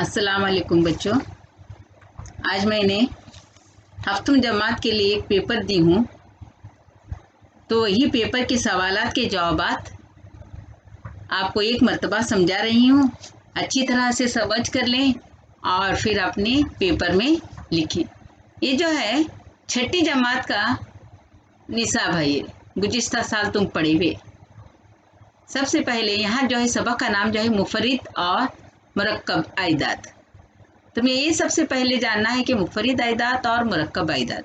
अस्सलाम वालेकुम बच्चों। आज मैंने हफ्तम जमात के लिए एक पेपर दी हूँ, तो वही पेपर के सवालात के जवाबात आपको एक मर्तबा समझा रही हूँ। अच्छी तरह से समझ कर लें और फिर अपने पेपर में लिखें। ये जो है छठी जमात का निसाब है, ये गुज़िश्ता साल तुम पढ़े हुए। सबसे पहले यहाँ जो है सबक का नाम जो है मुफरिद और मुरक्कब आइदात। तुम्हें ये सबसे पहले जानना है कि मुफरिद आइदात और मुरक्कब आइदात।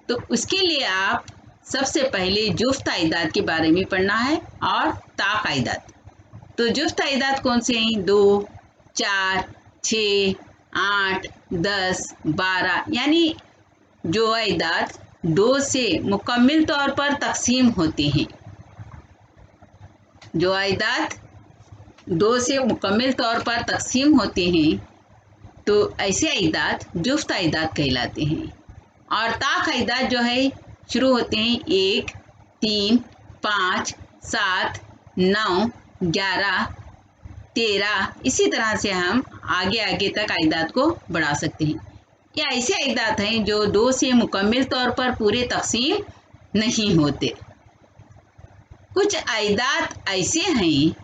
तो उसके लिए आप सबसे पहले जुफ्त आइदात के बारे में पढ़ना है और ताक आइदात। तो जुफ्त आइदात कौन से हैं? 2, 4, 6, 8, 10, 12, यानी जो आइदात 2 से मुकम्मल तौर पर तकसीम होते हैं। जो आइदात 2 से मुकम्मल तौर पर तकसीम होते हैं तो ऐसे आइदात जुफ्त आइदात कहलाते हैं। और ताक आइदात जो है शुरू होते हैं 1, 3, 5, 7, 9, 11, 13, इसी तरह से हम आगे आगे तक आइदात को बढ़ा सकते हैं। ये ऐसे आइदात हैं जो 2 से मुकम्मल तौर पर पूरे तकसीम नहीं होते। कुछ आइदात ऐसे हैं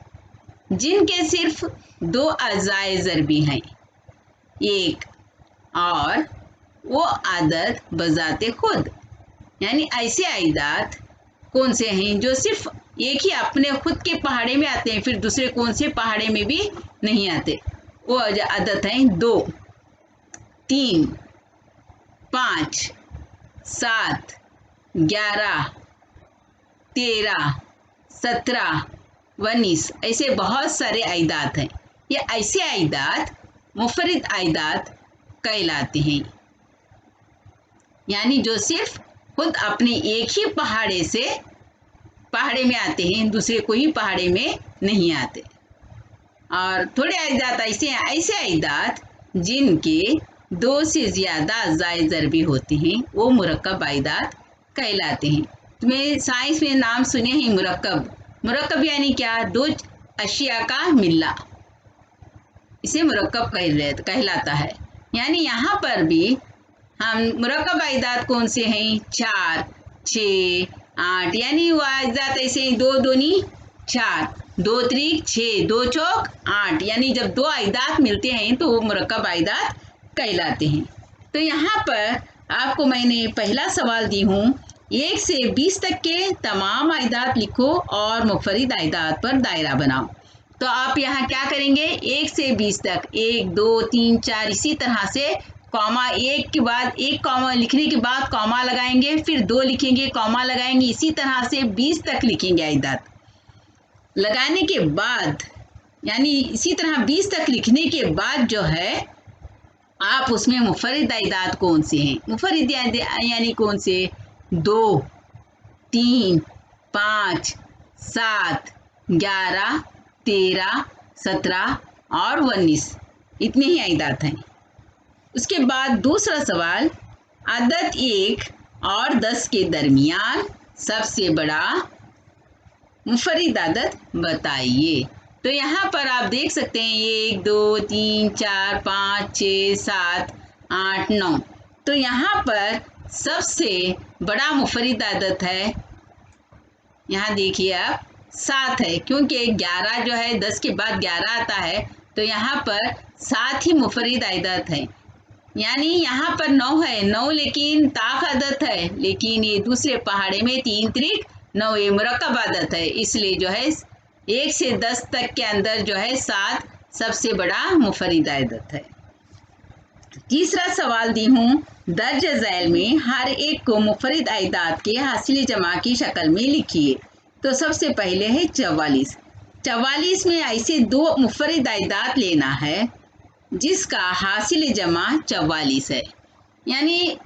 जिनके सिर्फ 2 अज़ाए ज़रबी हैं, एक और वो आदत बजाते खुद। यानी ऐसे आइदात कौन से हैं जो सिर्फ एक ही अपने खुद के पहाड़े में आते हैं, फिर दूसरे कौन से पहाड़े में भी नहीं आते। वो आदत हैं 2, 3, 5, 7, 11, 13, 17, 19, ऐसे बहुत सारे आइदात हैं। ये ऐसे आइदात मुफरिद आइदात कहलाते हैं, यानी जो सिर्फ खुद अपने एक ही पहाड़े में आते हैं, दूसरे कोई पहाड़े में नहीं आते। और थोड़े आइदात ऐसे हैं, ऐसे आइदात जिनके 2 से ज़्यादा अज़ाए ज़रबी होते हैं वो मुरक्कब आइदात कहलाते हैं। तुम्हें साइंस में नाम सुने हैं मुरक्कब। मुरक्कब यानी क्या? 2 अशिया का मिलना, इसे मुरक्कब कहलाता है। यानी यहाँ पर भी हम मुरक्कब आइदात कौन से हैं? 4, 6, 8, यानी वो आइदात ऐसे हैं 2 दूनी 4, 2 त्रिक 6, 2 चौक 8, यानी जब 2 आइदात मिलते हैं तो वो मुरक्कब आइदात कहलाते हैं। तो यहाँ पर आपको मैंने पहला सवाल दी हूँ, 1 से 20 तक के तमाम आइदात लिखो और मुफरिद आइदात पर दायरा बनाओ। तो आप यहाँ क्या करेंगे? 1 से 20 तक 1, 2, 3, 4, इसी तरह से कॉमा, एक के बाद एक कॉमा लिखने के बाद कॉमा लगाएंगे, फिर 2 लिखेंगे, कॉमा लगाएंगे, इसी तरह से 20 तक लिखेंगे आइदात। लगाने के बाद यानी इसी तरह 20 तक लिखने के बाद जो है आप उसमें मुफरिद आइदात कौन से हैं? मुफरिद यानी कौन से? 2, 3, 5, 7, 11, 13, 17 और 19, इतने ही आइदात हैं। उसके बाद दूसरा सवाल, अदद 1 और 10 के दरमियान सबसे बड़ा मुफरिद अदद बताइए। तो यहाँ पर आप देख सकते हैं 1, 2, 3, 4, 5, 6, 7, 8, 9। तो यहाँ पर सबसे बड़ा मुफरिद अदद है, यहाँ देखिए आप 7 है, क्योंकि 11 जो है 10 के बाद 11 आता है, तो यहाँ पर 7 ही मुफरिद आइदात हैं। यानी यहाँ पर 9 है, 9 लेकिन ताक आदत है, लेकिन ये दूसरे पहाड़े में 3 त्रिक 9 ये मुरक्कब आदत है, इसलिए जो है 1 से 10 तक के अंदर जो है 7 सबसे बड़ा मुफरिद आदत है। तीसरा सवाल दी हूँ, दर्ज झैल में हर एक को मुफरिद आइदात के हासिल जमा की शक्ल में लिखिए। तो सबसे पहले है 44। 44 में ऐसे 2 मुफरिद आइदात लेना है जिसका हासिल जमा 44 है, यानी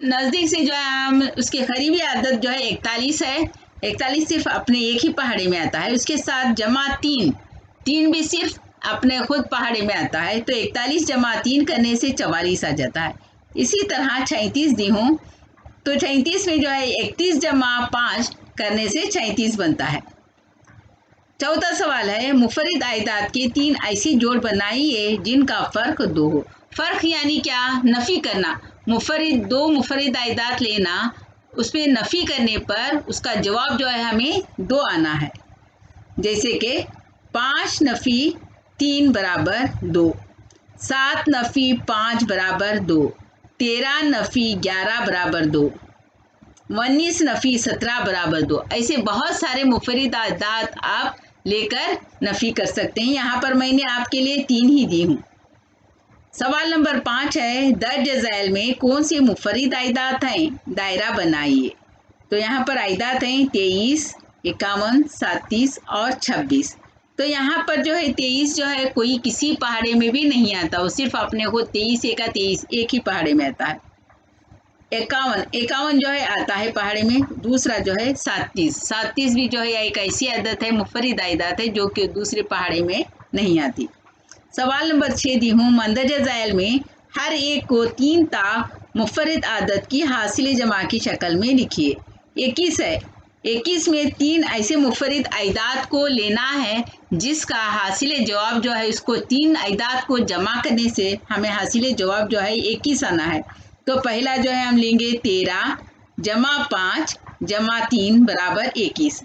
नज़दीक से जो है हम उसके करीबी आदत जो है 41 है। 41 सिर्फ अपने एक ही पहाड़े में आता है, उसके साथ जमा 3 भी सिर्फ अपने खुद पहाड़े में आता है, तो 41 जमा 3 करने से 44 आ जाता है। इसी तरह 36 दी हूँ, तो 36 में जो है 31 जमा 5 करने से 36 बनता है। चौथा सवाल है, मुफर्रिद आइदाद के 3 ऐसे जोड़ बनाइए जिनका फर्क 2 हो। फर्क यानी क्या? नफी करना। दो मुफर्रिद आइदाद लेना, उस पर नफी करने पर उसका जवाब जो है हमें 2 आना है। जैसे कि 5 नफी 3 बराबर 2, 7 नफी 5 बराबर 2, 13 नफी 11 बराबर 2, 19 नफी 17 बराबर 2। ऐसे बहुत सारे मुफर्रिद आइदाद आप लेकर नफी कर सकते हैं। यहाँ पर मैंने आपके लिए 3 ही दी हूँ। सवाल नंबर 5 है, दर्ज झैल में कौन से मुफर्रिद आइदाद हैं? दायरा बनाइए। तो यहाँ पर आइदाद हैं 23, 51, 37 और 26। तो यहाँ पर जो है 23 जो है कोई किसी पहाड़े में भी नहीं आता, वो सिर्फ अपने को 23 एका 23 एक ही पहाड़े में आता है। 51 जो है आता है पहाड़े में। दूसरा जो है 37 भी जो है एक ऐसी आदत है, मुफर्रिद आइदाद है जो कि दूसरे पहाड़े में नहीं आती। सवाल नंबर 6 दी हूँ, मंदरजा ज़ैल में हर एक को 3 ता मुफर्रिद आदत की हासिल जमा की शक्ल में लिखिए। 21 है। 21 में 3 ऐसे मुफर्रिद आइदाद को लेना है जिसका हासिल जवाब जो है, इसको 3 आइदाद को जमा करने से हमें हासिल जवाब जो है 21 आना है। तो पहला जो है हम लेंगे 13 जमा 5 जमा 3 बराबर 21।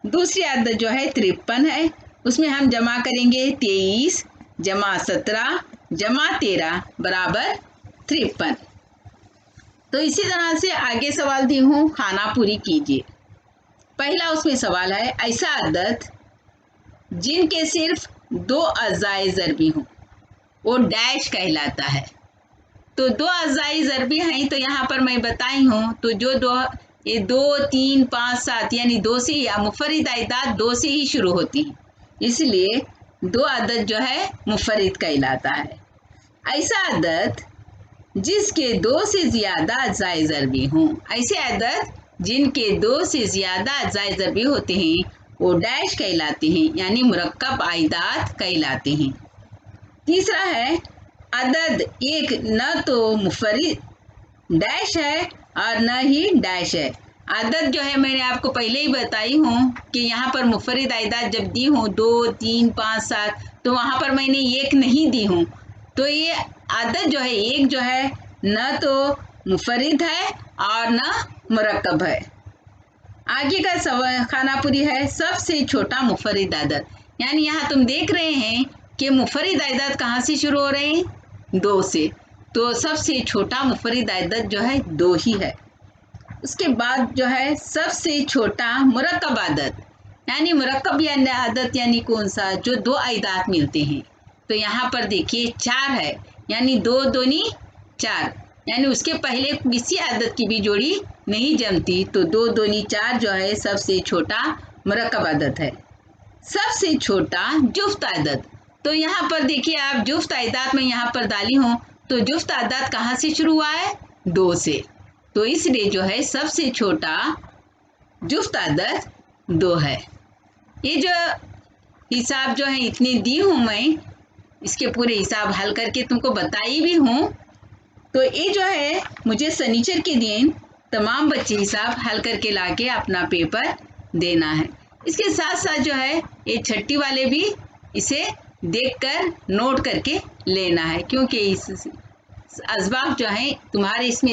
दूसरी आदत जो है 53 है, उसमें हम जमा करेंगे 23 जमा 17 जमा 13 बराबर 53। तो इसी तरह से आगे सवाल दी हूँ, खाना पूरी कीजिए। पहला उसमें सवाल है, ऐसा आदत जिनके सिर्फ 2 अज़ाए ज़रबी हों वो डैश कहलाता है। तो 2 अज़ाए ज़रबी हैं, तो यहाँ पर मैं बताई हूँ, तो जो 2, 3, 5, 7 यानी 2 से ही मुफर्रिद आइदाद 2 से ही शुरू होती हैं, इसलिए 2 आदत जो है मुफर्रिद कहलाता है। ऐसा आदत जिसके 2 से ज़्यादा अज़ाए ज़रबी हों, ऐसे आदत जिनके 2 से ज़्यादा अज़ाए ज़रबी होते हैं वो डैश कहलाते हैं, यानी मुरक्कब आइदाद कहलाते हैं। तीसरा है, अदद एक न तो मुफर्रिद डैश है और न ही डैश है। आदत जो है मैंने आपको पहले ही बताई हूँ कि यहाँ पर मुफर्रिद आइदाद जब दी हूँ 2, 3, 5, 7, तो वहाँ पर मैंने एक नहीं दी हूँ। तो ये आदत जो है एक जो है न तो मुफर्रिद है और न मुरक्कब है। आगे का सवाल खानापुरी है, सबसे छोटा मुफर्रिद आदत। यानी यहाँ तुम देख रहे हैं कि मुफर्रिद आइदाद कहाँ से शुरू हो रहे हैं? 2 से। तो सबसे छोटा मुफर्रिद आदत जो है 2 ही है। उसके बाद जो है सबसे छोटा मुरक्कब आदत, यानी मुरक्कब यानी आदत यानी कौन सा? जो 2 आइदाद मिलते हैं। तो यहाँ पर देखिए 4 है, यानी 2 दूनी 4, यानी उसके पहले किसी आदत की भी जोड़ी नहीं जमती, तो 2 दूनी 4 जो है सबसे छोटा मुरक्कब आदत है। सबसे छोटा जुफ्त आदत, तो यहाँ पर देखिए आप जुफ्त आइदाद में यहाँ पर डाली हूँ, तो जुफ्त आदत कहाँ से शुरू हुआ है? 2 से। तो इसलिए जो है सबसे छोटा जुफ्त आदत 2 है। ये जो हिसाब जो है इतने दी हूँ मैं, इसके पूरे हिसाब हल करके तुमको बताई भी हूँ। तो ये जो है मुझे शनिचर के दिन तमाम बच्चे हिसाब हल करके लाके अपना पेपर देना है। इसके साथ साथ जो है ये छठी वाले भी इसे देखकर नोट करके लेना है, क्योंकि इस असबाब जो है तुम्हारे इसमें